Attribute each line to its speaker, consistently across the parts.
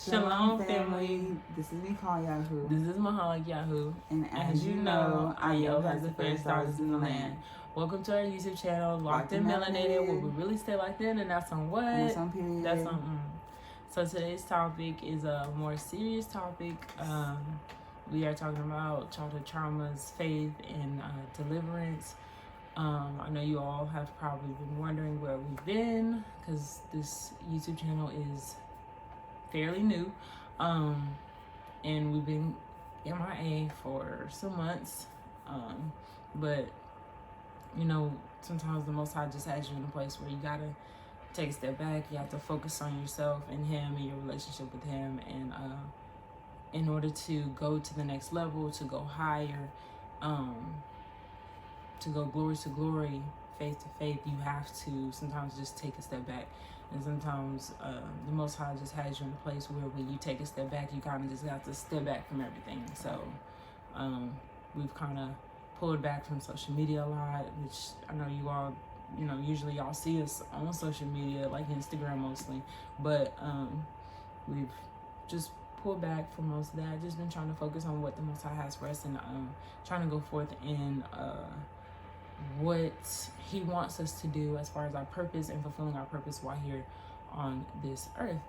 Speaker 1: Shalom family.
Speaker 2: This is Mykal Yahu.
Speaker 1: This is Mahalak Yahu.
Speaker 2: And as you know,
Speaker 1: Yahuah has the fairest daughters in the land. Welcome to our YouTube channel, Locked and Melanated, where we really stay locked in, and that's on what?
Speaker 2: And that's on period.
Speaker 1: That's on So today's topic is a more serious topic. We are talking about childhood traumas, faith, and deliverance. I know you all have probably been wondering where we've been, because this YouTube channel is fairly new, and we've been MIA for some months, but you know, sometimes the Most High just has you in a place where you gotta take a step back. You have to focus on yourself and Him and your relationship with Him, and in order to go to the next level, to go higher, to go glory to glory, faith to faith, you have to sometimes just take a step back. And sometimes the Most High just has you in a place where when you take a step back, you kind of just have to step back from everything. So we've kind of pulled back from social media a lot, which I know you all, you know, usually y'all see us on social media, like Instagram mostly. But we've just pulled back from most of that. Just been trying to focus on what the Most High has for us, and trying to go forth in what He wants us to do as far as our purpose and fulfilling our purpose while here on this earth.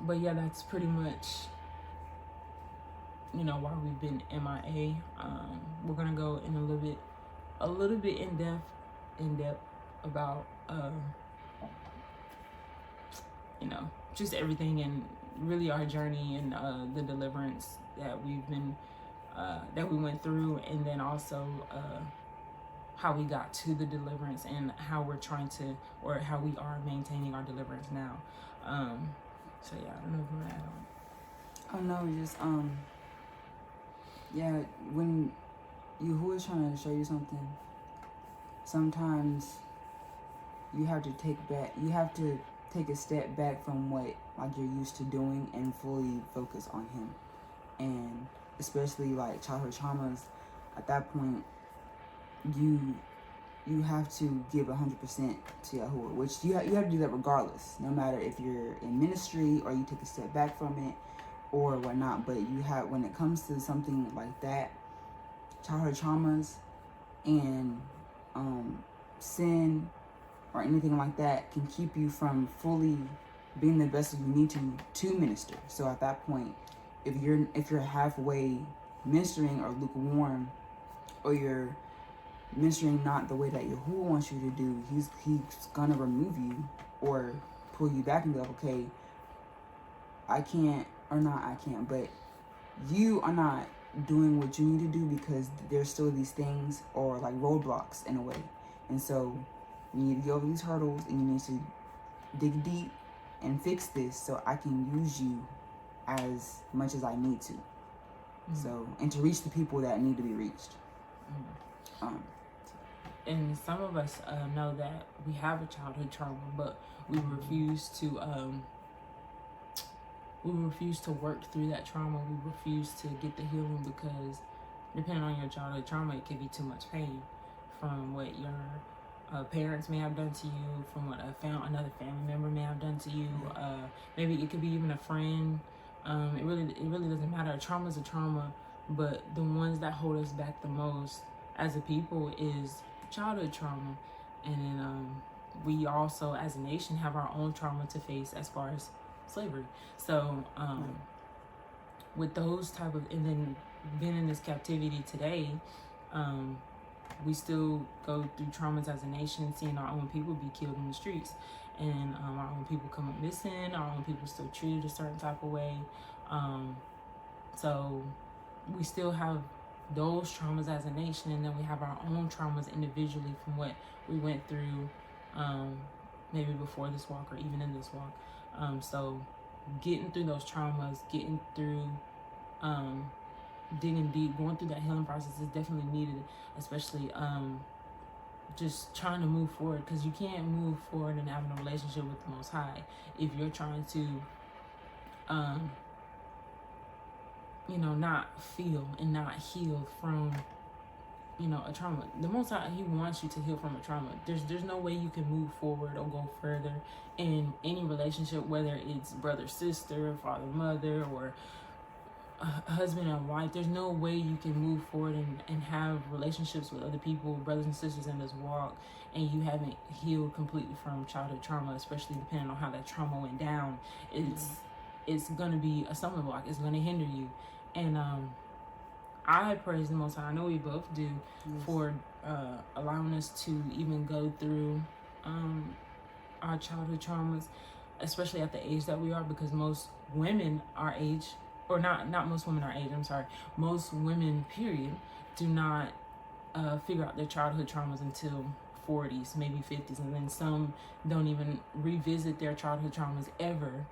Speaker 1: But yeah, that's pretty much, you know, why we've been MIA. We're gonna go in a little bit in depth about you know, just everything, and really our journey and the deliverance that we've been that we went through, and then also how we got to the deliverance and how we're trying to, or how we are maintaining our deliverance now. So yeah, I don't know if you want to add on.
Speaker 2: Oh no, just yeah, when Yahuah is trying to show you something, sometimes you have to take a step back from what like you're used to doing and fully focus on Him. And especially like childhood traumas, at that point you have to give 100% to Yahuah, which you have to do that regardless, no matter if you're in ministry or you take a step back from it or whatnot. But you have, when it comes to something like that, childhood traumas and sin or anything like that can keep you from fully being the best that you need to minister. So at that point, if you're halfway ministering or lukewarm, or you're ministering not the way that Yahuah wants you to do, he's gonna remove you or pull you back and be like, okay, but you are not doing what you need to do because there's still these things, or like roadblocks in a way. And so you need to get over these hurdles, and you need to dig deep and fix this so I can use you as much as I need to. So, and to reach the people that need to be reached.
Speaker 1: And some of us know that we have a childhood trauma, but we refuse to work through that trauma. We refuse to get the healing, because depending on your childhood trauma, it could be too much pain from what your parents may have done to you, from what another family member may have done to you. Maybe it could be even a friend. It really doesn't matter. A trauma is a trauma, but the ones that hold us back the most as a people is childhood trauma. And then we also, as a nation, have our own trauma to face as far as slavery. So with those type of, and then being in this captivity today, we still go through traumas as a nation, seeing our own people be killed in the streets, and our own people come up missing, our own people still treated a certain type of way. So we still have those traumas as a nation, and then we have our own traumas individually from what we went through, maybe before this walk or even in this walk. So getting through those traumas, getting through digging deep, going through that healing process is definitely needed, especially just trying to move forward, because you can't move forward and having a relationship with the Most High if you're trying to you know, not feel and not heal from you know, a trauma. The Most High, He wants you to heal from a trauma. There's no way you can move forward or go further in any relationship, whether it's brother, sister, father, mother, or husband and wife. There's no way you can move forward and have relationships with other people, brothers and sisters in this walk, and you haven't healed completely from childhood trauma, especially depending on how that trauma went down. It's gonna be a stumbling block. It's gonna hinder you. And I praise the Most High, I know we both do, for allowing us to even go through our childhood traumas, especially at the age that we are, because most women our age, or not most women our age, I'm sorry, most women, period, do not figure out their childhood traumas until 40s, maybe 50s, and then some don't even revisit their childhood traumas ever.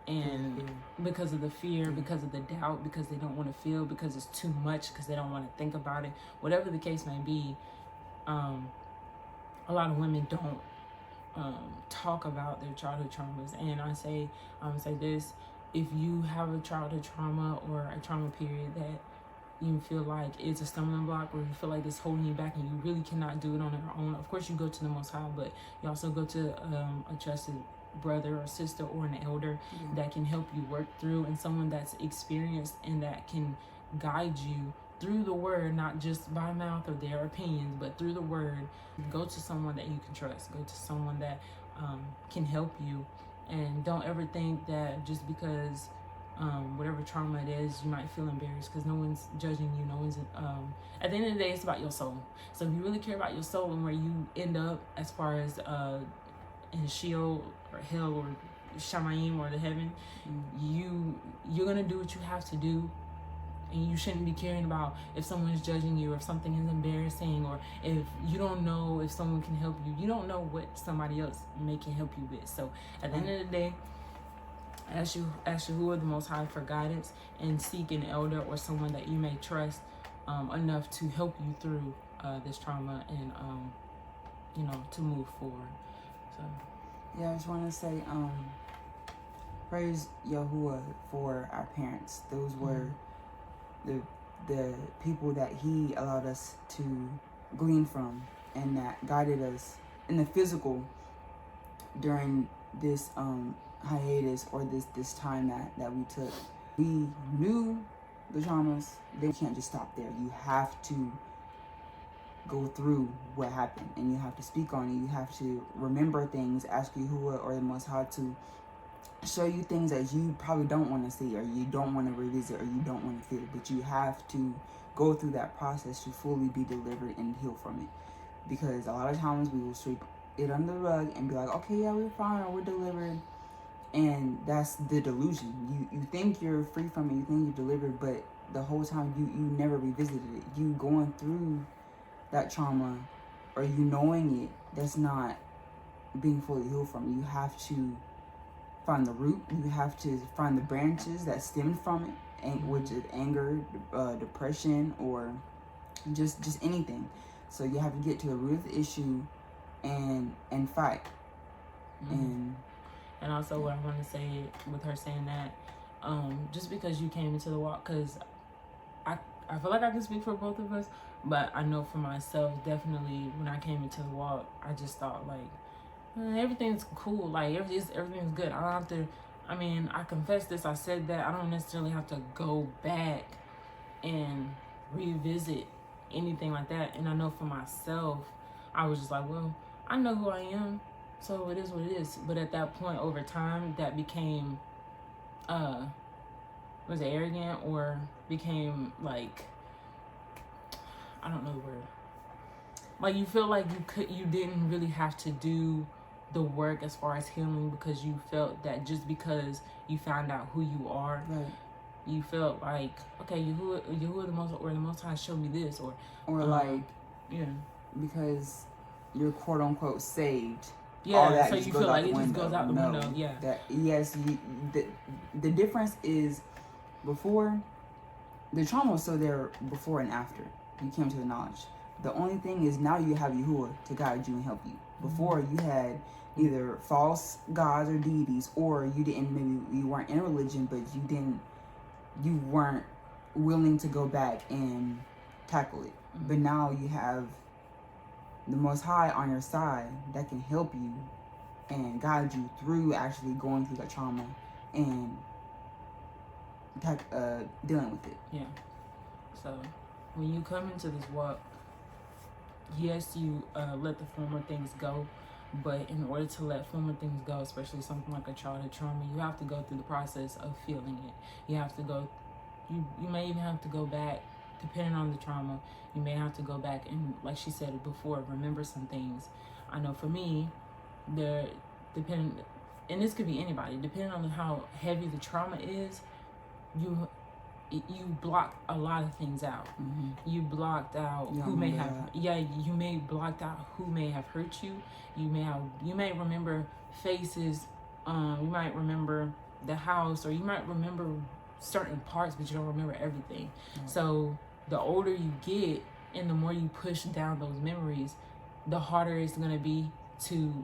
Speaker 1: And because of the fear, because of the doubt, because they don't want to feel, because it's too much, because they don't want to think about it, whatever the case may be, a lot of women don't talk about their childhood traumas. And I'm gonna say this: if you have a childhood trauma or a trauma period that you feel like it's a stumbling block, or you feel like it's holding you back and you really cannot do it on your own, of course you go to the Most High, but you also go to a trusted brother or sister or an elder that can help you work through, and someone that's experienced and that can guide you through the word, not just by mouth or their opinions, but through the word. Go to someone that you can trust. Go to someone that can help you. And don't ever think that just because whatever trauma it is, you might feel embarrassed, because no one's judging you. No one's at the end of the day, it's about your soul. So if you really care about your soul and where you end up as far as in Shal or hell or Shamayim or the heaven, you're gonna do what you have to do, and you shouldn't be caring about if someone is judging you, or if something is embarrassing, or if you don't know if someone can help you. You don't know what somebody else can help you with. So at the end of the day, ask Yahuah the Most High for guidance, and seek an elder or someone that you may trust enough to help you through this trauma, and you know, to move forward. So
Speaker 2: yeah, I just want to say praise Yahuah for our parents. Those were the people that He allowed us to glean from, and that guided us in the physical during this hiatus, or this time that we took. We knew the traumas. They can't just stop there. You have to go through what happened, and you have to speak on it. You have to remember things, ask Yahuah or the Most High to show you things that you probably don't want to see, or you don't want to revisit, or you don't want to feel, but you have to go through that process to fully be delivered and heal from it. Because a lot of times we will sweep it under the rug and be like, okay, yeah, we're fine, or we're delivered, and that's the delusion. You think you're free from it, you think you're delivered, but the whole time you never revisited it. You going through that trauma, or you knowing it, that's not being fully healed from it. You have to find the root. You have to find the branches that stem from it, and which is anger, depression, or just anything. So you have to get to the root of the issue and fight. And
Speaker 1: also what I want to say with her saying that, just because you came into the walk, because I feel like I can speak for both of us, but I know for myself, definitely when I came into the walk, I just thought like, everything's cool, like everything's good. I don't have to, I mean, I confess this, I said that, I don't necessarily have to go back and revisit anything like that. And I know for myself, I was just like, well, I know who I am, so it is what it is. But at that point, over time, that became was it arrogant, or became like, I don't know the word, like you feel like you didn't really have to do the work as far as healing, because you felt that just because you found out who you are,
Speaker 2: right,
Speaker 1: you felt like, okay, Yahuah the Most High showed me this, or
Speaker 2: like,
Speaker 1: yeah,
Speaker 2: because you're quote unquote saved.
Speaker 1: Yeah,
Speaker 2: all that
Speaker 1: so you feel like it just goes out the window. Yeah.
Speaker 2: That, yes, the difference is, before, the trauma was still there before and after you came to the knowledge. The only thing is, now you have Yahuah to guide you and help you. Before, you had either false gods or deities, or maybe you weren't in a religion, but you weren't willing to go back and tackle it. But now you have the Most High on your side that can help you and guide you through actually going through that trauma and dealing with it.
Speaker 1: Yeah. So when you come into this walk, yes, you let the former things go, but in order to let former things go, especially something like a childhood trauma, you have to go through the process of feeling it. You have to go, you may even have to go back, depending on the trauma, you may have to go back and, like she said before, remember some things. I know for me, and this could be anybody, depending on how heavy the trauma is, you block a lot of things out. You blocked out who may have you may blocked out who may have hurt you. You may remember faces, you might remember the house, or you might remember certain parts, but you don't remember everything. So the older you get and the more you push down those memories, the harder it's going to be to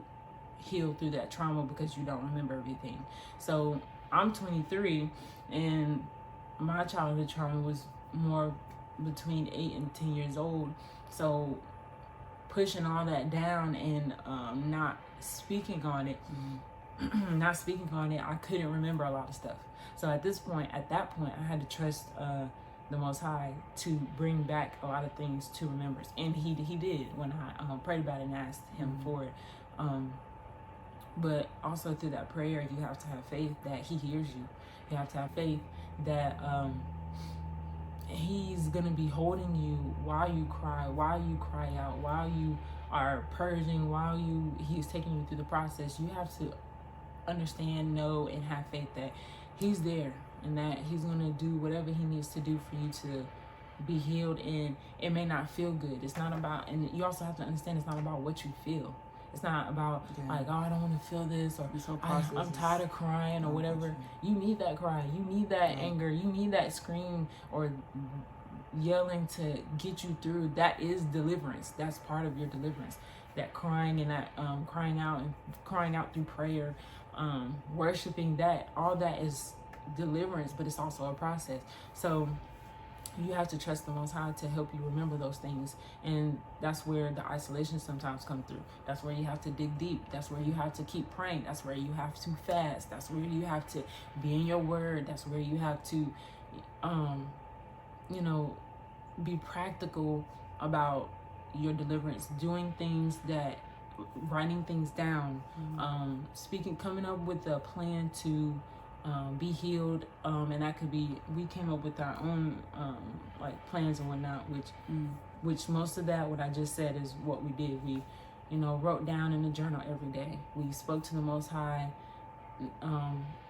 Speaker 1: heal through that trauma because you don't remember everything. So I'm 23 and my childhood trauma was more between 8 and 10 years old. So pushing all that down and not speaking on it, I couldn't remember a lot of stuff. So at that point, I had to trust the Most High to bring back a lot of things to remembrance. And he did when I prayed about it and asked him for it. But also through that prayer, you have to have faith that he hears you. You have to have faith that he's going to be holding you while you cry out, while you are purging, while he's taking you through the process. You have to understand, know, and have faith that he's there and that he's going to do whatever he needs to do for you to be healed. And it may not feel good. It's not about, and you also have to understand, it's not about what you feel. It's not about like, oh, I don't want to feel this, or I'm tired of crying, or whatever. You need that cry. You need that anger. You need that scream or yelling to get you through. That is deliverance. That's part of your deliverance. That crying and that crying out through prayer, worshiping, that all that is deliverance, but it's also a process. So you have to trust the Most High to help you remember those things. And that's where the isolation sometimes come through. That's where you have to dig deep. That's where you have to keep praying. That's where you have to fast. That's where you have to be in your word. That's where you have to, be practical about your deliverance, doing things that, writing things down, coming up with a plan to be healed, and that could be, we came up with our own plans and whatnot, which most of that, what I just said, is what we did. We wrote down in the journal every day. We spoke to the Most High.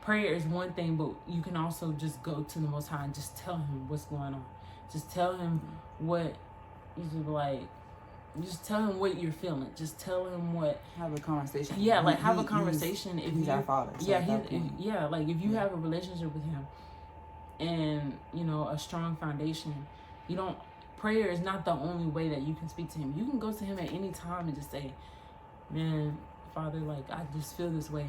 Speaker 1: Prayer is one thing, but you can also just go to the Most High and just tell him what's going on. Just tell him what just tell him what you're feeling. Just tell him what. Have a conversation. Yeah, have a conversation. He's our Father. So if you have a relationship with him, and a strong foundation, prayer is not the only way that you can speak to him. You can go to him at any time and just say, "Man, Father, I just feel this way,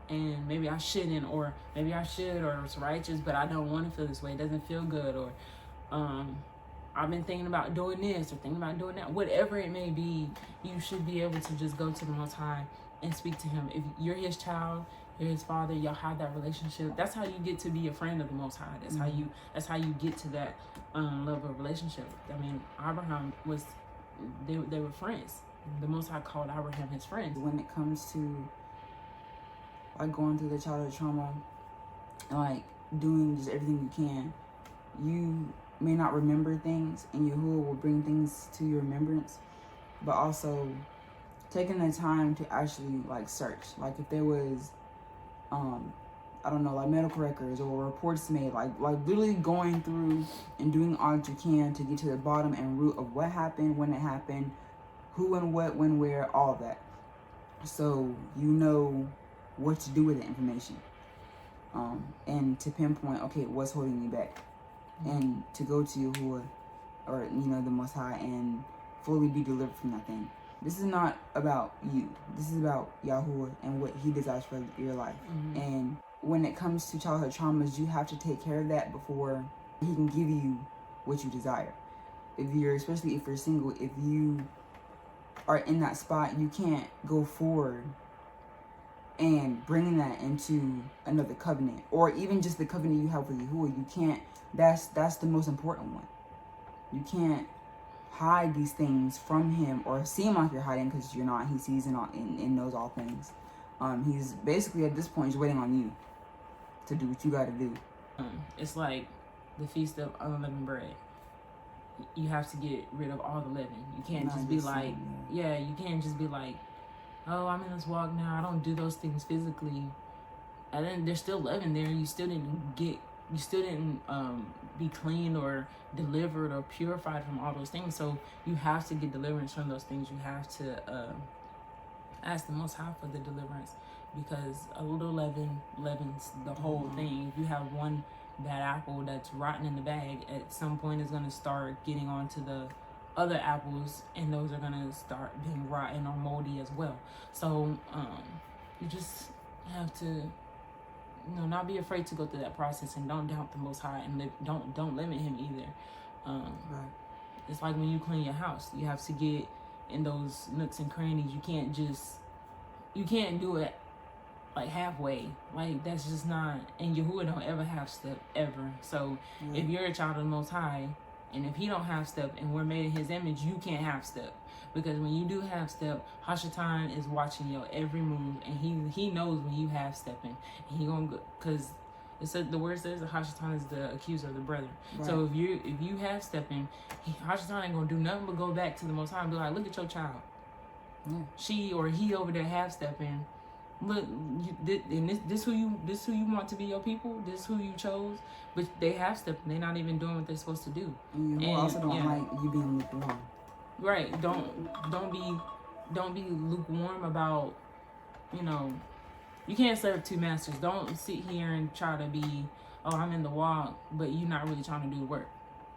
Speaker 1: and maybe I shouldn't, or maybe I should, or it's righteous, but I don't want to feel this way. It doesn't feel good, or I've been thinking about doing this or thinking about doing that." Whatever it may be, you should be able to just go to the Most High and speak to him. If you're his child, you're his father, y'all have that relationship. That's how you get to be a friend of the Most High. That's how you get to that level of relationship. I mean, Abraham they were friends. The Most High called Abraham his friend. When it comes to going through the childhood trauma and doing just everything you can, you may not remember things, and Yahuah will bring things to your remembrance, but also taking the time to actually search. If there was medical records or reports made, literally going through and doing all that you can to get to the bottom and root of what happened, when it happened, who and what, when, where, all of that, so you know what to do with the information, and to pinpoint, okay, what's holding you back, and to go to Yahuah, or the Most High, and fully be delivered from that thing. This is not about you. This is about Yahuah and what he desires for your life. And when it comes to childhood traumas, you have to take care of that before he can give you what you desire.
Speaker 2: especially if you're single, if you are in that spot, you can't go forward and bringing that into another covenant, or even just the covenant you have with Yahuah. You can't. That's the most important one. You can't hide these things from him or seem like you're hiding, because you're not. He sees and knows all things. He's basically at this point just waiting on you to do what you got to do.
Speaker 1: It's like the Feast of Unleavened Bread. You have to get rid of all the leaven. You can't just be like, you can't just be like, oh, I'm in this walk now. I don't do those things physically. And then there's still leaven there. You still didn't be clean or delivered or purified from all those things. So you have to get deliverance from those things. You have to ask the Most High for the deliverance, because a little leaven leavens the whole thing. If you have one bad apple that's rotten in the bag, at some point it's going to start getting onto the other apples, and those are going to start being rotten or moldy as well. So you just have to, not be afraid to go through that process, and don't doubt the Most High, and don't limit him either.
Speaker 2: Right.
Speaker 1: It's like when you clean your house, you have to get in those nooks and crannies. You can't do it like halfway. Like, that's just not, and Yahuah don't ever half step ever. So if you're a child of the Most High, and if he don't half step, and we're made in his image, you can't half step. Because when you do half step, HaSham is watching your every move, and he knows when you half stepping, and he gonna go, because it said, the word says that HaSham is the accuser of the brethren. Right. So if you half stepping, HaSham ain't gonna do nothing but go back to the Most High and be like, look at your child. Yeah. She or he over there half stepping. Look, and this who you want to be your people. This who you chose, but they half stepping. They're not even doing what they're supposed to do.
Speaker 2: And you also don't like you being lukewarm.
Speaker 1: Right. Don't be lukewarm about, you can't serve two masters. Don't sit here and try to be, oh, I'm in the walk, but you're not really trying to do the work.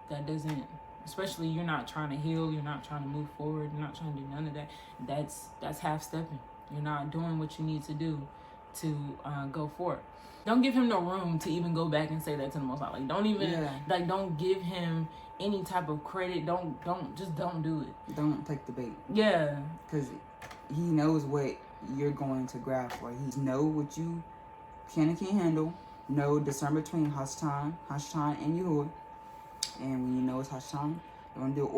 Speaker 1: That doesn't, especially you're not trying to heal, you're not trying to move forward, you're not trying to do none of that. That's half stepping. You're not doing what you need to do to go forward. Don't give him no room to even go back and say that to the Most High. Like, don't even, don't give him any type of credit. Don't do it. Don't
Speaker 2: take the bait.
Speaker 1: Yeah.
Speaker 2: Because he knows what you're going to grasp. Like, he know what you can and can't handle. Know discern between HaSham and Yahuah. And when you know it's HaSham, you're going to do it.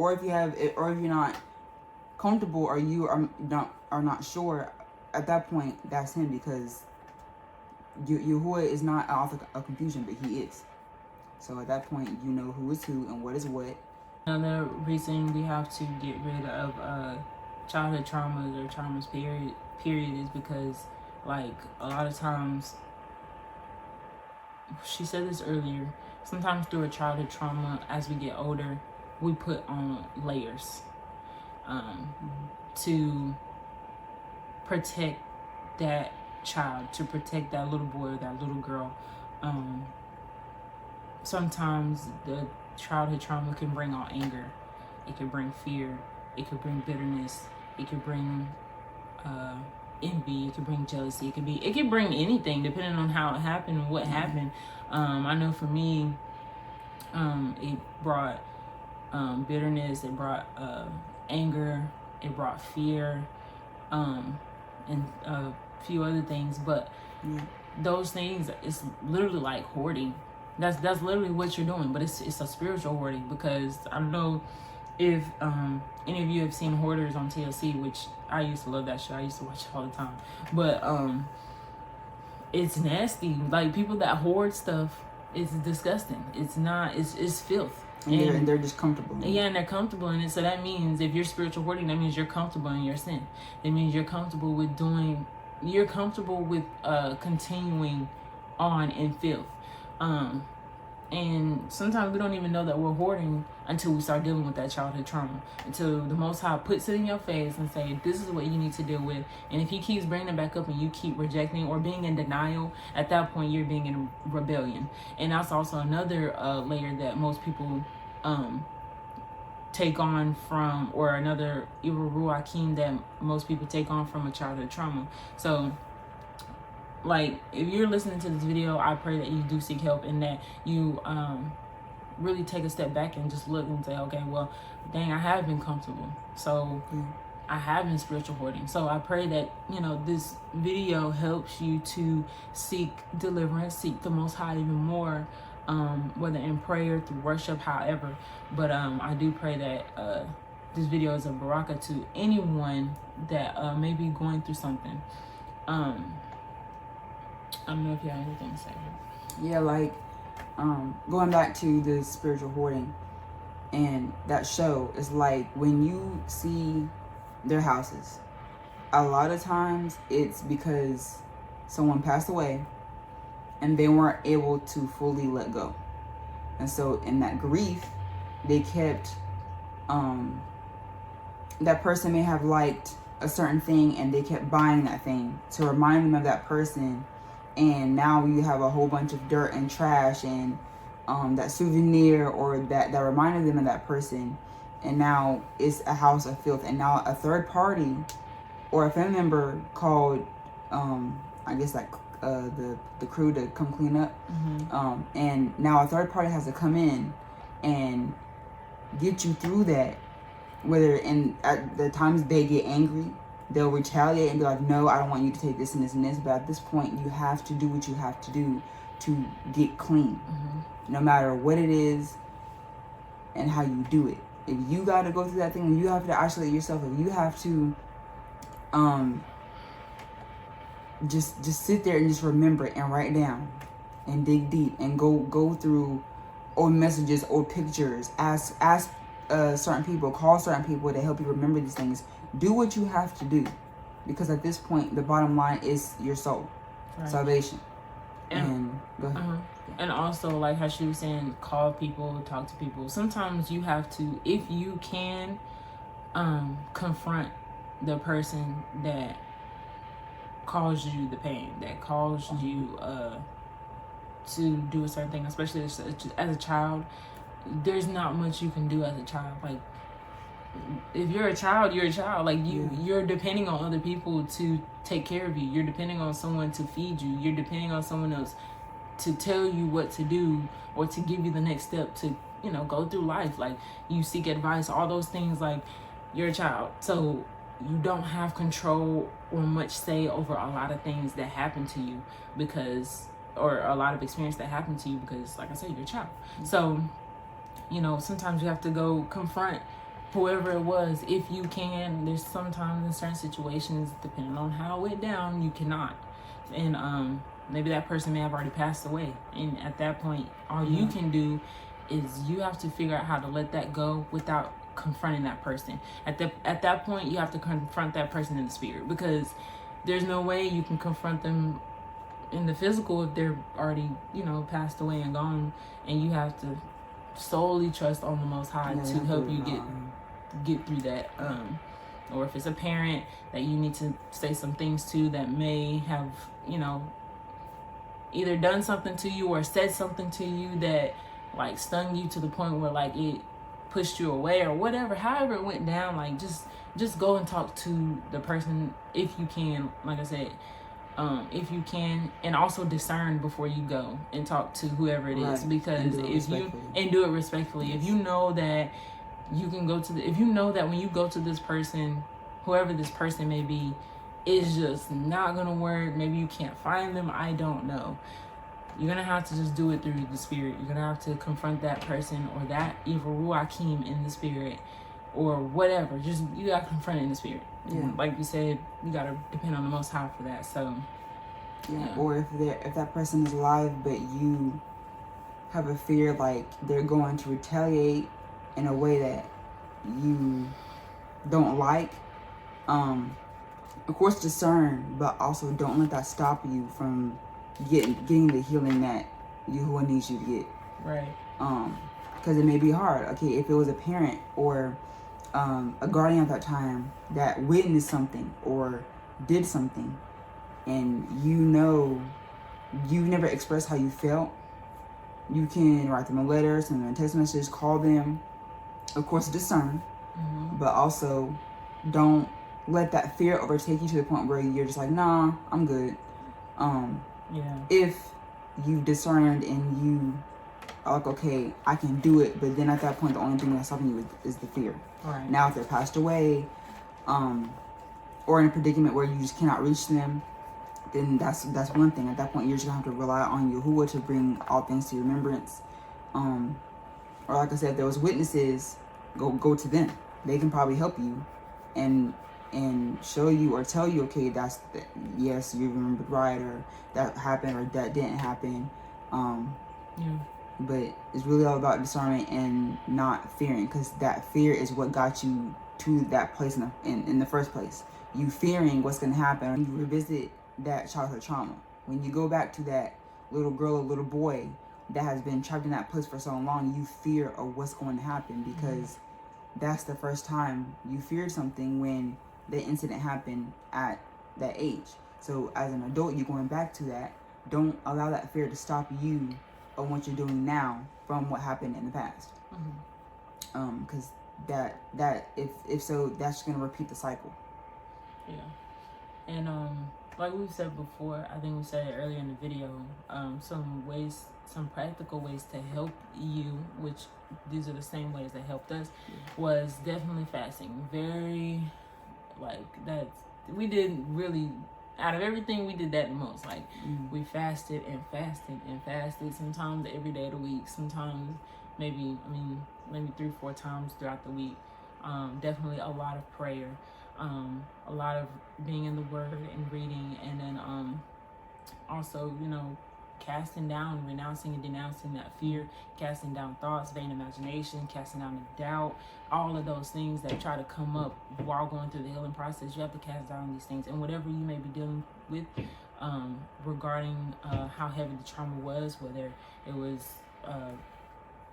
Speaker 2: Or if you're not comfortable, or you are not sure, at that point, that's him, because Yahuah is not an author of confusion, but he is. So at that point, you know who is who and what is what.
Speaker 1: Another reason we have to get rid of childhood traumas or traumas period is because, like, a lot of times, she said this earlier, sometimes through a childhood trauma, as we get older, we put on layers to protect that child, to protect that little boy or that little girl. Sometimes the childhood trauma can bring on anger. It can bring fear. It could bring bitterness. It could bring envy. It could bring jealousy. It can bring anything depending on how it happened and what happened. I know for me, it brought bitterness. It brought anger. It brought fear, and a few other things. But those things, it's literally like hoarding. That's literally what you're doing. But it's a spiritual hoarding, because I don't know if any of you have seen Hoarders on TLC, which I used to love that show. I used to watch it all the time. But it's nasty. Like, people that hoard stuff, it's disgusting. It's not. It's filth.
Speaker 2: And they're just comfortable.
Speaker 1: Yeah, and they're comfortable in it. So that means if you're spiritual hoarding, that means you're comfortable in your sin. That means you're comfortable with continuing on in filth. And sometimes we don't even know that we're hoarding until we start dealing with that childhood trauma. Until the Most High puts it in your face and say, this is what you need to deal with. And if he keeps bringing it back up and you keep rejecting or being in denial, at that point you're being in rebellion. And that's also another layer that most people take on from, or another evil ruachim that most people take on from a childhood trauma. So, like, if you're listening to this video, I pray that you do seek help, and that you really take a step back and just look and say, okay, well, dang, I have been comfortable. So I have been spiritual hoarding. So I pray that, you know, this video helps you to seek deliverance, seek the Most High even more, whether in prayer, through worship, however. But I do pray that this video is a baraka to anyone that may be going through something. I don't know if you have anything to say.
Speaker 2: Yeah, like going back to the spiritual hoarding and that show, is like when you see their houses, a lot of times it's because someone passed away and they weren't able to fully let go. And so in that grief, they kept, that person may have liked a certain thing and they kept buying that thing to remind them of that person. And now you have a whole bunch of dirt and trash and that souvenir or that reminded them of that person. And now it's a house of filth. And now a third party or a family member called, I guess like the crew to come clean up. And now a third party has to come in and get you through that. Whether at the times they get angry, they'll retaliate and be like, no, I don't want you to take this and this and this. But at this point, you have to do what you have to do to get clean. No matter what it is and how you do it. If you got to go through that thing, if you have to isolate yourself, if you have to just sit there and just remember it and write down and dig deep and go through old messages, old pictures, ask certain people, call certain people to help you remember these things. Do what you have to do, because at this point the bottom line is your soul, salvation. And go ahead.
Speaker 1: And also, like how she was saying, call people, talk to people. Sometimes you have to, if you can, confront the person that caused you the pain, that caused you to do a certain thing, especially as a child. There's not much you can do as a child. Like, if you're a child, you're a child. Like, you're depending on other people to take care of you. You're depending on someone to feed you. You're depending on someone else to tell you what to do or to give you the next step to, you know, go through life. Like, you seek advice, all those things. Like, you're a child. So you don't have control or much say over a lot of things that happen to you because, or a lot of experience that happen to you because, like I said, you're a child. So, you know, sometimes you have to go confront whoever it was if you can. There's sometimes in certain situations, depending on how it went down, you cannot. And maybe that person may have already passed away. And at that point, all you can do is you have to figure out how to let that go without confronting that person. At that point, you have to confront that person in the spirit, because there's no way you can confront them in the physical if they're already, you know, passed away and gone. And you have to solely trust on the Most High to help you get through that. Or if it's a parent that you need to say some things to that may have, you know, either done something to you or said something to you that like stung you to the point where like it pushed you away or whatever, however it went down, like just go and talk to the person if you can, like I said, if you can, and also discern before you go and talk to whoever it is, because if you, and do it respectfully. If you know that you can go to if you know that when you go to this person, whoever this person may be, is just not gonna work, maybe you can't find them, I don't know, you're gonna have to just do it through the spirit. You're gonna have to confront that person or that evil ruachim in the spirit or whatever. Just, you gotta confront it in the spirit. And like you said, you gotta depend on the Most High for that. So
Speaker 2: or if that person is alive but you have a fear like they're going to retaliate in a way that you don't like, of course discern, but also don't let that stop you from getting the healing that Yahuah needs you to get.
Speaker 1: Right.
Speaker 2: Because it may be hard. Okay, if it was a parent or a guardian at that time that witnessed something or did something, and you know you never expressed how you felt, you can write them a letter, send them a text message, call them. Of course, discern, but also don't let that fear overtake you to the point where you're just like, nah, I'm good. If you've discerned and you are like, okay, I can do it, but then at that point, the only thing that's stopping you is the fear.
Speaker 1: Right.
Speaker 2: Now, if they're passed away, or in a predicament where you just cannot reach them, then that's one thing. At that point, you're just gonna have to rely on Yahuah to bring all things to your remembrance. Or like I said, if there was witnesses, go to them. They can probably help you, and show you or tell you, okay, yes, you remembered right, or that happened, or that didn't happen. But it's really all about discernment and not fearing, because that fear is what got you to that place in the first place. You fearing what's going to happen. You revisit that childhood trauma. When you go back to that little girl or little boy that has been trapped in that place for so long, you fear of what's going to happen, because that's the first time you feared something when the incident happened at that age. So as an adult, you're going back to that. Don't allow that fear to stop you on what you're doing now from what happened in the past. Because if so, that's going to repeat the cycle.
Speaker 1: Yeah. And like we said before, I think we said it earlier in the video, some practical ways to help you, which these are the same ways that helped us, was definitely fasting. Very, like, that we did really, out of everything, we did that the most. Like, we fasted and fasted and fasted, sometimes every day of the week, sometimes maybe 3-4 times throughout the week. Definitely a lot of prayer, a lot of being in the Word and reading, and then also, casting down, renouncing and denouncing that fear, casting down thoughts, vain imagination, casting down the doubt, all of those things that try to come up while going through the healing process. You have to cast down these things, and whatever you may be dealing with regarding how heavy the trauma was, whether it was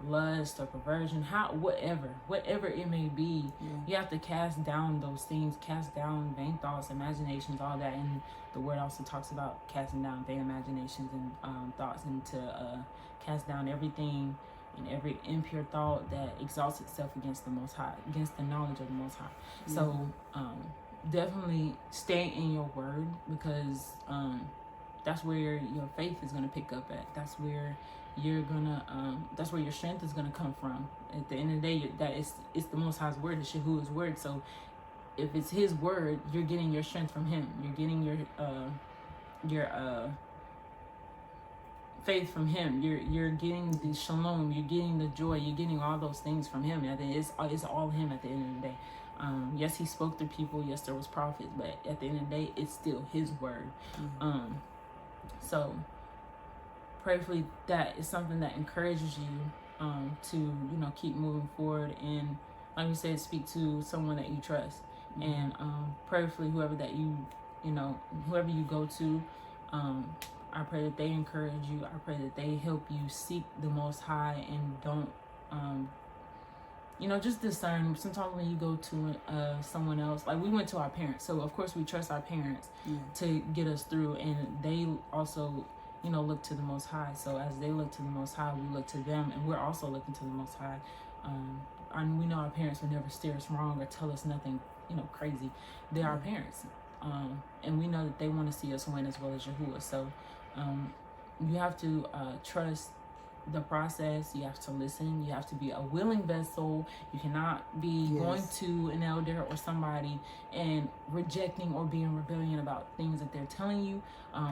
Speaker 1: lust or perversion, whatever it may be, you have to cast down those things, cast down vain thoughts, imaginations, all that. And the Word also talks about casting down vain imaginations and thoughts, and to cast down everything and every impure thought that exalts itself against the Most High, against the knowledge of the Most High. So definitely stay in your Word, because that's where your faith is going to pick up at. That's where you're gonna that's where your strength is gonna come from. At the end of the day, it's the Most High's Word, it's Yahuah's Word. So if it's His Word, you're getting your strength from Him. You're getting your faith from Him. You're getting the shalom. You're getting the joy. You're getting all those things from Him. And it's all Him at the end of the day. Yes, He spoke through people. Yes, there was prophets, but at the end of the day, it's still His Word. So prayerfully, that is something that encourages you to keep moving forward, and like we said, speak to someone that you trust, and prayerfully whoever you go to, I pray that they encourage you. I pray that they help you seek the Most High, and don't just discern. Sometimes when you go to someone else, like we went to our parents, so of course we trust our parents to get us through, and they also look to the Most High. So as they look to the Most High, we look to them, and we're also looking to the Most High. And we know our parents will never steer us wrong or tell us nothing, crazy. They're our parents. And we know that they want to see us win as well as Yahuah. So you have to trust the process. You have to listen. You have to be a willing vessel. You cannot be going to an elder or somebody and rejecting or being rebellion about things that they're telling you,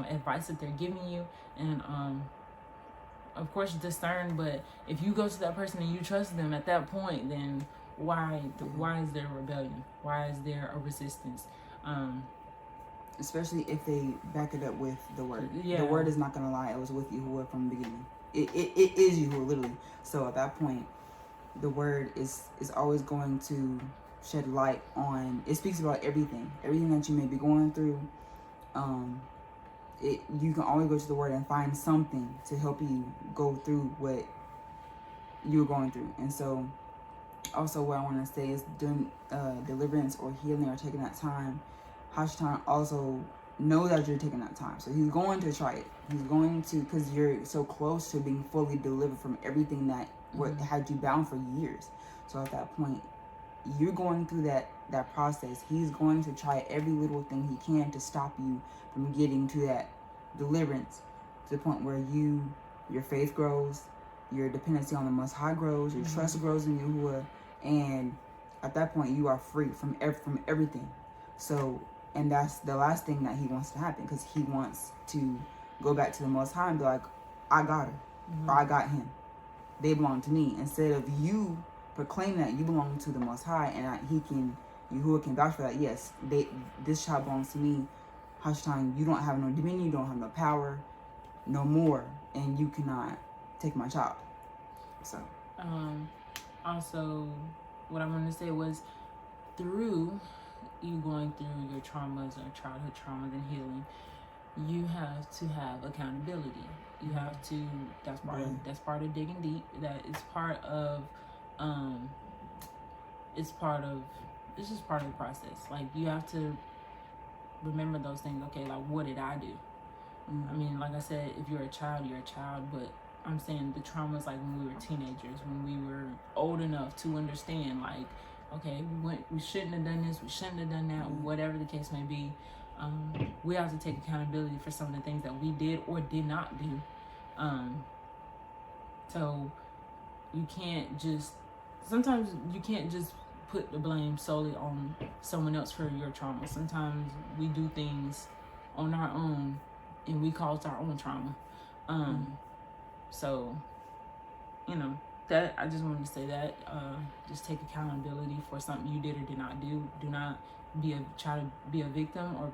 Speaker 1: advice that they're giving you, and of course discern. But if you go to that person and you trust them at that point, then why is there rebellion? Why is there a resistance?
Speaker 2: Especially if they back it up with the Word. The Word is not going to lie. It was with Yahuah from the beginning. It is Yahuah, literally. So at that point, the Word is always going to shed light on. It speaks about everything that you may be going through. You can always go to the Word and find something to help you go through what you're going through. And so, also what I want to say is, during deliverance or healing or taking that time, HaSham also know that you're taking that time. So He's going to try it. He's going to, because you're so close to being fully delivered from everything that had you bound for years. So at that point, you're going through that process. He's going to try every little thing He can to stop you from getting to that deliverance, to the point where your faith grows, your dependency on the Most High grows, your trust grows in Yahuah, and at that point you are free from everything. So, and that's the last thing that he wants to happen, because he wants to go back to the Most High and be like, I got her, or I got him. They belong to me. Instead of you proclaim that you belong to the Most High, and that Yahuah can vouch for that. Yes, this child belongs to me. HaSham, you don't have no dominion, you don't have no power, no more, and you cannot take my child. So,
Speaker 1: also, what I wanted to say was, through you going through your traumas or childhood traumas and healing, you have to have accountability. You have to. That's part of digging deep. That is part of. It's just part of the process. Like, you have to remember those things. Okay, like, what did I do? I mean, like I said, if you're a child, you're a child. But I'm saying the traumas, like when we were teenagers, when we were old enough to understand, like, okay, we shouldn't have done this, we shouldn't have done that, whatever the case may be. We have to take accountability for some of the things that we did or did not do. So sometimes you can't just put the blame solely on someone else for your trauma. Sometimes we do things on our own and we cause our own trauma. So, that I just wanted to say that. Just take accountability for something you did or did not do. Do not try to be a victim or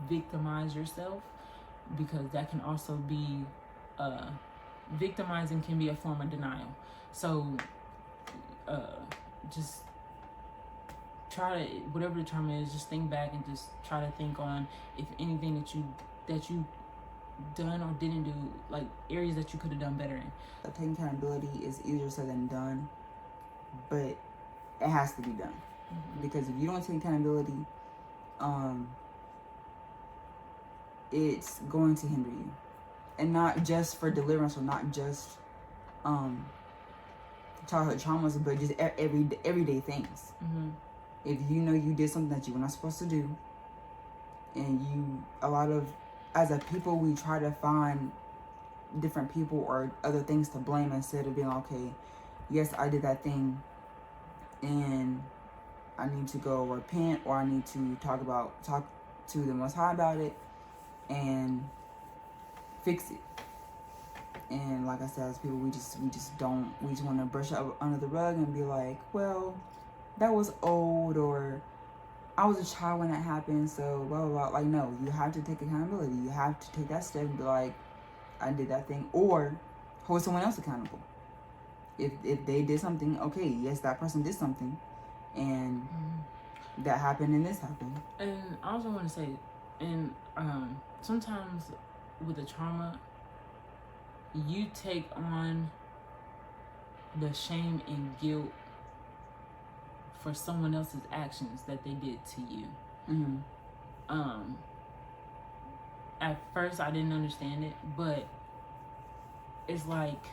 Speaker 1: victimize yourself, because that can also be victimizing can be a form of denial. So just try to, whatever the trauma is, just think back and just try to think on if anything that you done or didn't do, like areas that you could have done better in.
Speaker 2: Taking accountability is easier said than done, but it has to be done. Because if you don't take accountability, it's going to hinder you. And not just for deliverance, or not just childhood traumas, but just everyday things. If you know you did something that you were not supposed to do, and as a people, we try to find different people or other things to blame, instead of being okay, yes, I did that thing, and I need to go repent, or I need to talk to the Most High about it and fix it. And like I said, as people, we just want to brush it up under the rug and be like, well, that was old, or I was a child when that happened, so blah, blah, blah. Like, no, you have to take accountability. You have to take that step and be like, I did that thing, or hold someone else accountable. If they did something, okay, yes, that person did something, and that happened and this happened.
Speaker 1: And I also want to say, and sometimes with the trauma, you take on the shame and guilt for someone else's actions that they did to you. At first I didn't understand it, but it's like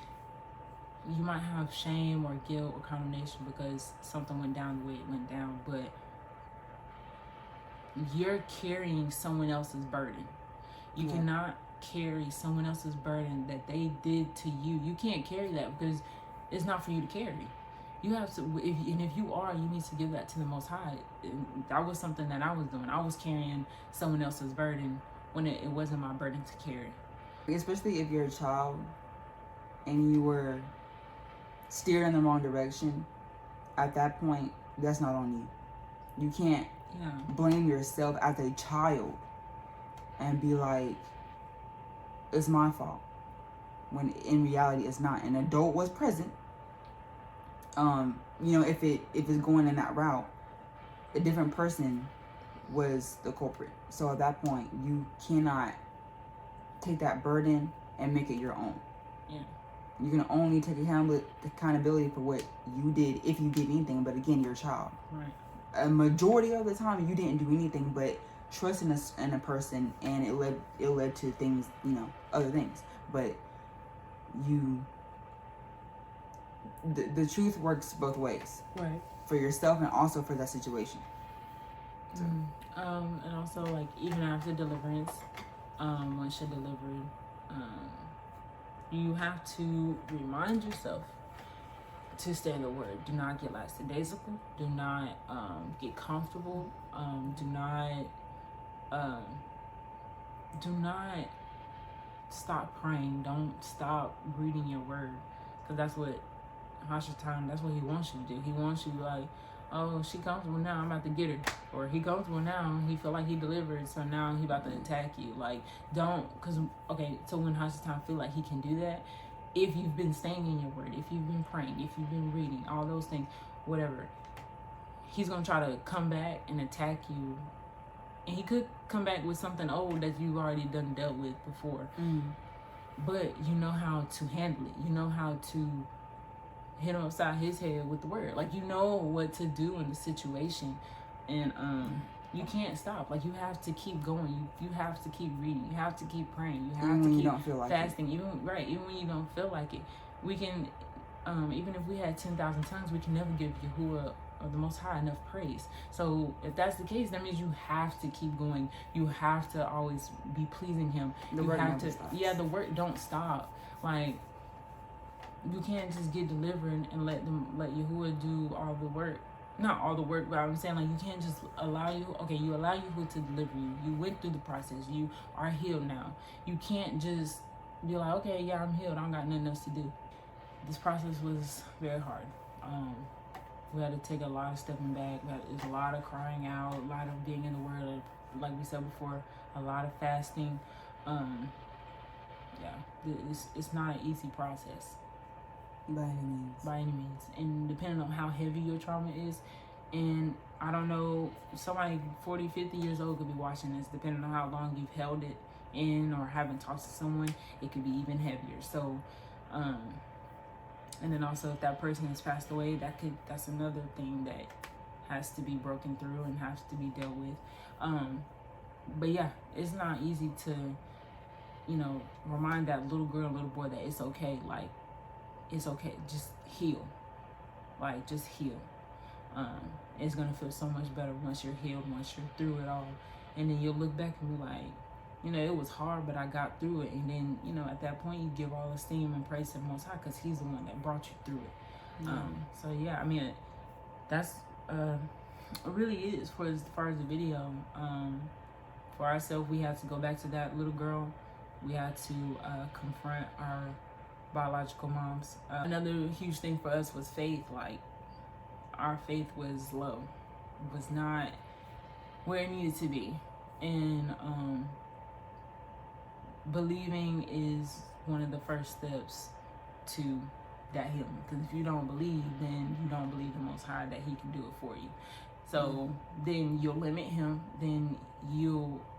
Speaker 1: you might have shame or guilt or condemnation because something went down the way it went down, but you're carrying someone else's burden. You cannot carry someone else's burden that they did to you. You can't carry that because it's not for you to carry. You have to, if you are, you need to give that to the Most High. That was something that I was doing. I was carrying someone else's burden when it wasn't my burden to carry.
Speaker 2: Especially if you're a child and you were steered in the wrong direction, at that point, that's not on you. You can't blame yourself as a child and be like, it's my fault, when in reality it's not. An adult was present. If it's going in that route, a different person was the culprit. So at that point, you cannot take that burden and make it your own.
Speaker 1: Yeah.
Speaker 2: You can only take accountability for what you did, if you did anything. But again, you're a child.
Speaker 1: Right.
Speaker 2: A majority of the time, you didn't do anything but trust in a person, and it led to things, other things. But the truth works both ways.
Speaker 1: Right.
Speaker 2: For yourself and also for that situation. So.
Speaker 1: And also, like, even after deliverance, when she delivered, You have to remind yourself to stay in the word. Do not get lackadaisical. Do not get comfortable. Do not stop praying. Don't stop reading your word, because that's what HaSham, that's what he wants you to do. He wants you like, oh, she comfortable now, I'm about to get her. Or he comfortable now, he feel like he delivered, so now he about to attack you. Like, don't, because, okay, so when HaSham feel like he can do that, if you've been staying in your word, if you've been praying, if you've been reading, all those things, whatever, he's going to try to come back and attack you. And he could come back with something old that you've already dealt with before. But you know how to handle it. You know how to hit him upside his head with the word. Like, you know what to do in the situation. And you can't stop. Like, you have to keep going. You have to keep reading. You have to keep praying. You have to keep fasting. Even when you don't feel like it. We can, even if we had 10,000 tongues, we can never give Yahuah or the Most High enough praise. So if that's the case, that means you have to keep going. You have to always be pleasing him.
Speaker 2: The word never stops.
Speaker 1: Yeah, the word don't stop. Like, you can't just get delivered and let Yahuah do all the work. Not all the work, but I'm saying, like, you can't just allow you allow Yahuah to deliver you. You went through the process. You are healed now. You can't just be like, okay, yeah, I'm healed. I don't got nothing else to do. This process was very hard. We had to take a lot of stepping back. There's a lot of crying out, a lot of being in the word, like we said before, a lot of fasting. It's not an easy process.
Speaker 2: By any means.
Speaker 1: By any means. And depending on how heavy your trauma is, and I don't know, somebody 40, 50 years old could be watching this, depending on how long you've held it in or haven't talked to someone, it could be even heavier. So, and then also if that person has passed away, that's another thing that has to be broken through and has to be dealt with. But yeah, it's not easy to, remind that little girl, little boy that it's okay. Like, it's okay. Just heal. Like, just heal. It's going to feel so much better once you're healed, once you're through it all. And then you'll look back and be like, it was hard, but I got through it. And then, at that point, you give all esteem and praise to the Most High, because he's the one that brought you through it.
Speaker 2: Yeah.
Speaker 1: So, yeah, I mean, that's it really is as far as the video. For ourselves, we had to go back to that little girl. We had to confront our biological moms. Another huge thing for us was faith. Like, our faith was low, was not where it needed to be. And believing is one of the first steps to that healing. Because if you don't believe, then you don't believe the Most High that he can do it for you. So then you'll limit him, then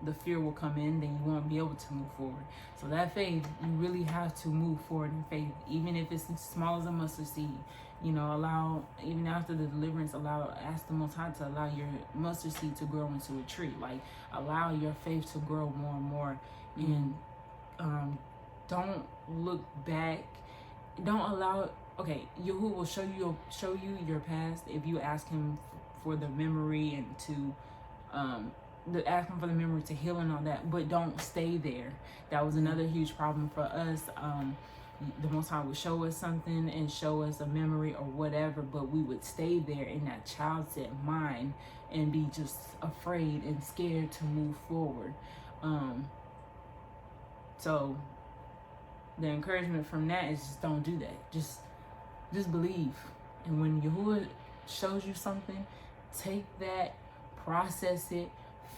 Speaker 1: the fear will come in, then you won't be able to move forward. So that faith, you really have to move forward in faith, even if it's as small as a mustard seed. Allow, even after the deliverance, ask the Most High to allow your mustard seed to grow into a tree. Like, allow your faith to grow more and more. And don't look back. Don't allow, Yahuah will show you your past if you ask him for the memory and to ask him for the memory to heal and all that, but don't stay there. That was another huge problem for us. The Most High would show us something and show us a memory or whatever, but we would stay there in that child-set mind and be just afraid and scared to move forward. So the encouragement from that is just don't do that. Just believe. And when Yahuah shows you something, take that, process it,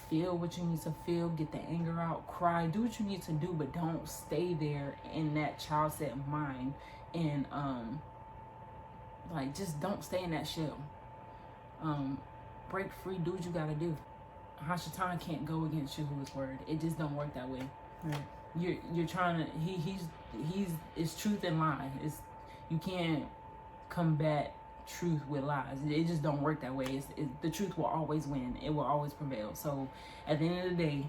Speaker 1: feel what you need to feel, get the anger out, cry, do what you need to do, but don't stay there in that child-set mind. And just don't stay in that shell. Break free, do what you gotta do. HaSham can't go against Yahuah's word. It just don't work that way.
Speaker 2: Right.
Speaker 1: You're trying to, it's truth and lie. You can't combat truth with lies. It just don't work that way. The truth will always win. It will always prevail. So at the end of the day,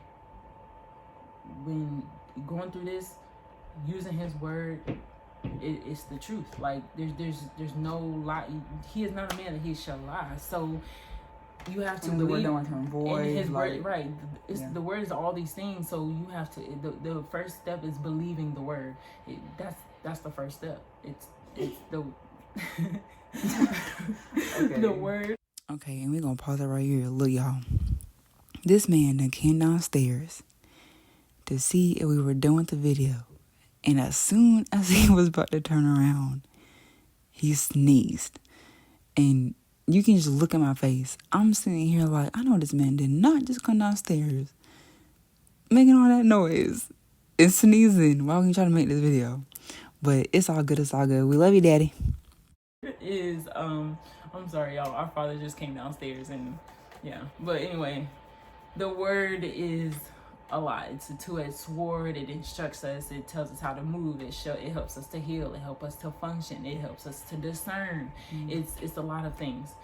Speaker 1: when you're going through this, using his word, it's the truth. Like, there's no lie. He is not a man that he shall lie. So you have to
Speaker 2: and
Speaker 1: believe.
Speaker 2: The word don't return void.
Speaker 1: And his
Speaker 2: like,
Speaker 1: word, right? The word is all these things. So you have to. The first step is believing the word. That's the first step. It's the
Speaker 2: Okay.
Speaker 1: the word.
Speaker 2: Okay, and we're gonna pause it right here. Look, y'all. This man then came downstairs to see if we were done with the video. And as soon as he was about to turn around, he sneezed. And you can just look at my face. I'm sitting here like, I know this man did not just come downstairs making all that noise and sneezing while we try to make this video. But it's all good, it's all good. We love you, Daddy.
Speaker 1: Is I'm sorry, y'all. Our father just came downstairs and yeah. But anyway, the word is a lot. It's a two-edged sword. It instructs us. It tells us how to move. It helps us to heal. It helps us to function. It helps us to discern. It's a lot of things.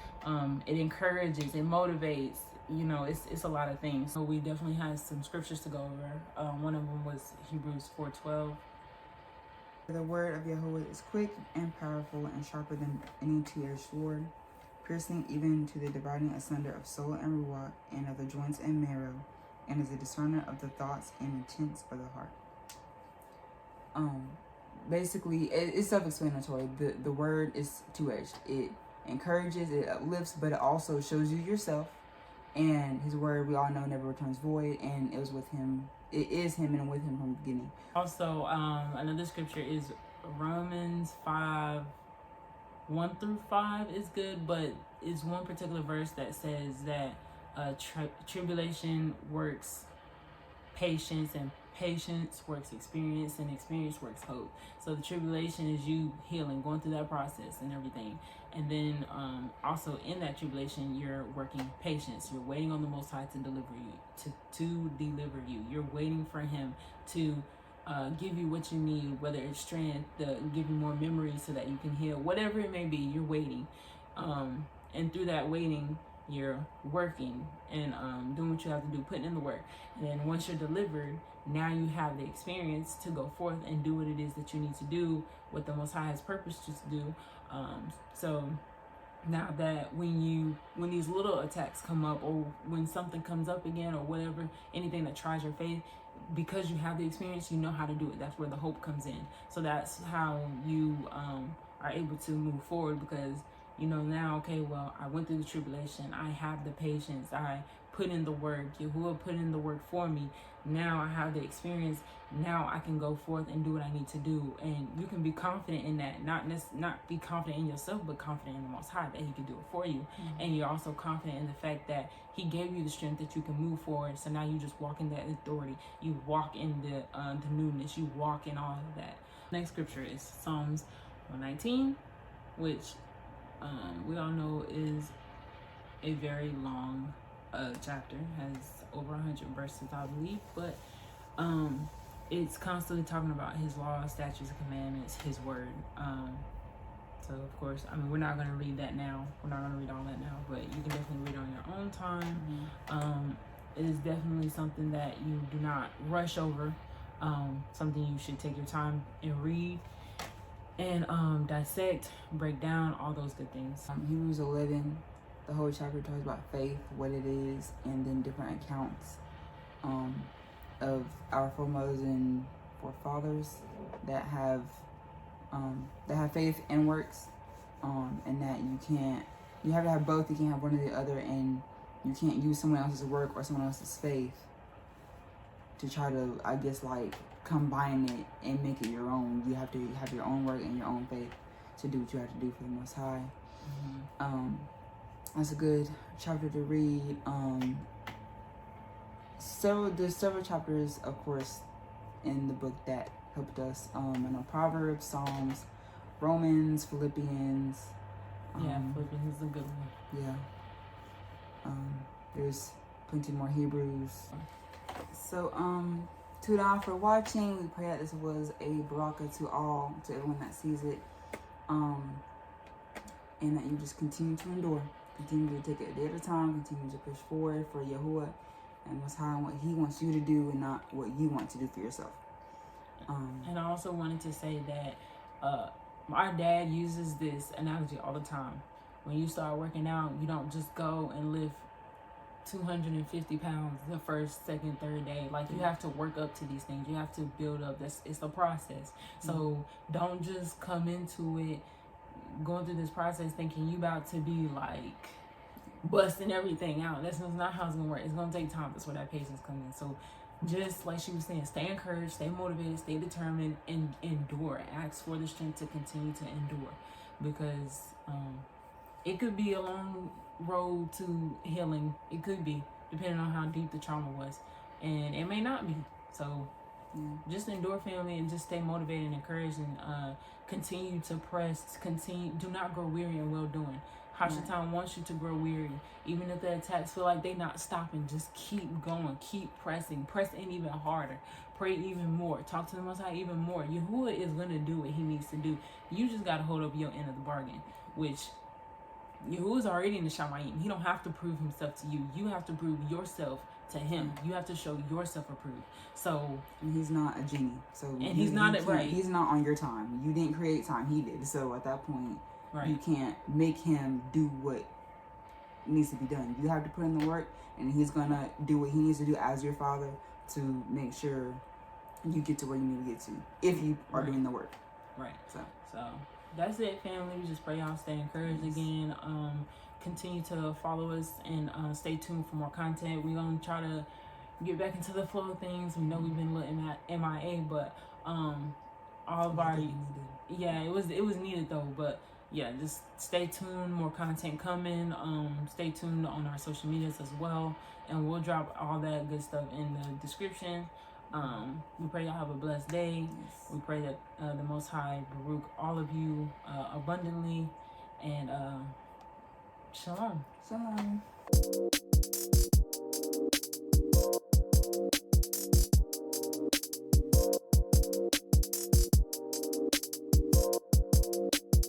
Speaker 1: It encourages. It motivates. You know, it's a lot of things. So we definitely have some scriptures to go over. One of them was Hebrews 4:12.
Speaker 2: The word of Yahuah is quick and powerful and sharper than any two-edged sword, piercing even to the dividing asunder of soul and ruach, and of the joints and marrow, and is a discerner of the thoughts and intents of the heart. Basically, it's self-explanatory. The word is two-edged. It encourages, it uplifts, but it also shows you yourself. And his word, we all know, never returns void, and it was with him. It is him and with him from the beginning.
Speaker 1: Also, another scripture is Romans 5:1-5 is good, but it's one particular verse that says that tribulation works patience, and patience works experience, and experience works hope. So the tribulation is you healing, going through that process and everything. And then also in that tribulation, you're working patience. You're waiting on the Most High to deliver you, to deliver you. You're waiting for him to give you what you need, whether it's strength, give you more memory so that you can heal, whatever it may be, you're waiting. And through that waiting, you're working and doing what you have to do, putting in the work. And then once you're delivered, now you have the experience to go forth and do what it is that you need to do, what the Most High has purposed you to do. So now that when these little attacks come up, or when something comes up again, or whatever, anything that tries your faith, because you have the experience, you know how to do it. That's where the hope comes in. So that's how you are able to move forward, because you know now, okay, well, I went through the tribulation. I have the patience. I put in the work. Yahuah put in the work for me. Now I have the experience. Now I can go forth and do what I need to do. And you can be confident in that. Not be confident in yourself, but confident in the Most High that he can do it for you. And you're also confident in the fact that he gave you the strength that you can move forward. So now you just walk in that authority. You walk in the newness. You walk in all of that. Next scripture is Psalms 119, which we all know is a very long chapter, has over 100 verses, I believe, but it's constantly talking about his laws, statutes, and commandments, his word. So of course, I mean, we're not going to read that now. We're not going to read all that now, but you can definitely read it on your own time. It is definitely something that you do not rush over. Something you should take your time and read and dissect, break down, all those good things.
Speaker 2: Hebrews 11, the whole chapter talks about faith, what it is, and then different accounts of our foremothers and forefathers that have faith and works, and that you have to have both. You can't have one or the other, and you can't use someone else's work or someone else's faith to try to, I guess, like, combine it and make it your own. You have to have your own work and your own faith to do what you have to do for the Most High. That's a good chapter to read. There's several chapters, of course, in the book that helped us. I know Proverbs, Psalms, Romans, Philippians.
Speaker 1: Philippians is a good one.
Speaker 2: Yeah. There's plenty more Hebrews. So, $2 for watching. We pray that this was a baraka to everyone that sees it. And that you just continue to endure. Continue to take it a day at a time. Continue to push forward for Yahuah and Most High, and what he wants you to do and not what you want to do for yourself.
Speaker 1: And I also wanted to say that my dad uses this analogy all the time. When you start working out, you don't just go and lift 250 pounds the first, second, third day. Like, you have to work up to these things. You have to build up. It's a process. So don't just come into it going through this process thinking you about to be like busting everything out. That's not how it's gonna work. It's gonna take time. That's where that patience comes in. So just like she was saying, stay encouraged, stay motivated, stay determined, and endure. Ask for the strength to continue to endure, because it could be a long road to healing. It could be, depending on how deep the trauma was, and it may not be. So just endure, family, and just stay motivated and encouraged, and continue to press. Do not grow weary in well doing. HaSham wants you to grow weary. Even if the attacks feel like they're not stopping, just keep going, keep pressing. Press in even harder. Pray even more. Talk to the Most High even more. Yahuah is going to do what he needs to do. You just got to hold up your end of the bargain, which Yahuah is already in the Shamayim. He don't have to prove himself to you. You have to prove yourself to him. You have to show yourself approved. So,
Speaker 2: and he's not a genie. So,
Speaker 1: and he's not
Speaker 2: He's not on your time. You didn't create time. He did. So at that point, you can't make him do what needs to be done. You have to put in the work, and he's gonna do what he needs to do as your father to make sure you get to where you need to get to, if you are doing the work. So that's it, family. We just pray y'all stay encouraged again. Continue to follow us and stay tuned for more content. We're gonna try to get back into the flow of things. We know we've been a little MIA, but all of our it was needed though. But yeah, just stay tuned. More content coming. Stay tuned on our social medias as well, and we'll drop all that good stuff in the description. We pray y'all have a blessed day. We pray that the Most High Baruch all of you abundantly, and Shalom.